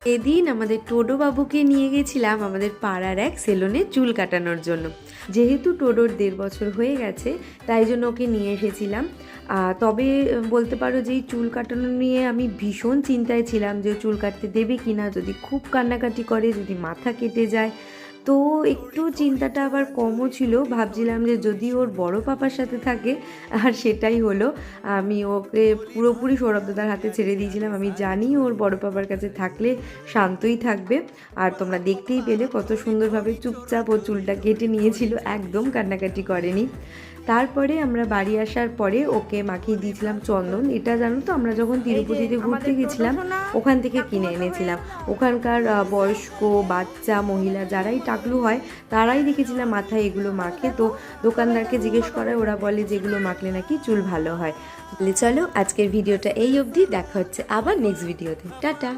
এদিন আমাদের টোডো বাবুকে নিয়ে গেছিলাম আমাদের পাড়ার এক সেলুনে চুল কাটানোর জন্য। যেহেতু টোডোর 1.5 বছর হয়ে গেছে, তাই জন্য ওকে নিয়ে এসেছিলাম। তবে বলতে পারো যে এই চুল কাটানো নিয়ে আমি ভীষণ চিন্তায় ছিলাম যে চুল কাটতে দেবে কি না, যদি খুব কান্নাকাটি করে, যদি মাথা কেটে যায়। তো একটু চিন্তাটা আবার কমও ছিল, ভাবছিলাম যে যদি ওর বড় পাপার সাথে থাকে, আর সেটাই হলো। আমি ওকে পুরোপুরি সৌরভদাদার হাতে ছেড়ে দিয়েছিলাম। আমি জানি ওর বড় পাপার কাছে থাকলে শান্তই থাকবে। আর তোমরা দেখতেই পেলে কত সুন্দরভাবে চুপচাপ ও চুলটা কেটে নিয়েছিল, একদম কান্নাকাটি করেনি। তারপরে আমরা বাড়ি আসার পরে ওকে মাখিয়ে দিয়েছিলাম চন্দন। এটা জানো তো, আমরা যখন তিরুপতিতে ঘুরতে গেছিলাম ওখান থেকে কিনে এনেছিলাম। ওখানকার বয়স্ক বাচ্চা মহিলা যারাই টাকলু হয় তারাই দেখেছিলাম মাথায় এগুলো মাখে। তো দোকানদারকে জিজ্ঞেস করায় ওরা বলে যে এগুলো মাখলে নাকি চুল ভালো হয়। তাহলে চলো আজকের ভিডিওটা এই অবধি, দেখা হচ্ছে আবার নেক্সট ভিডিওতে। টাটা।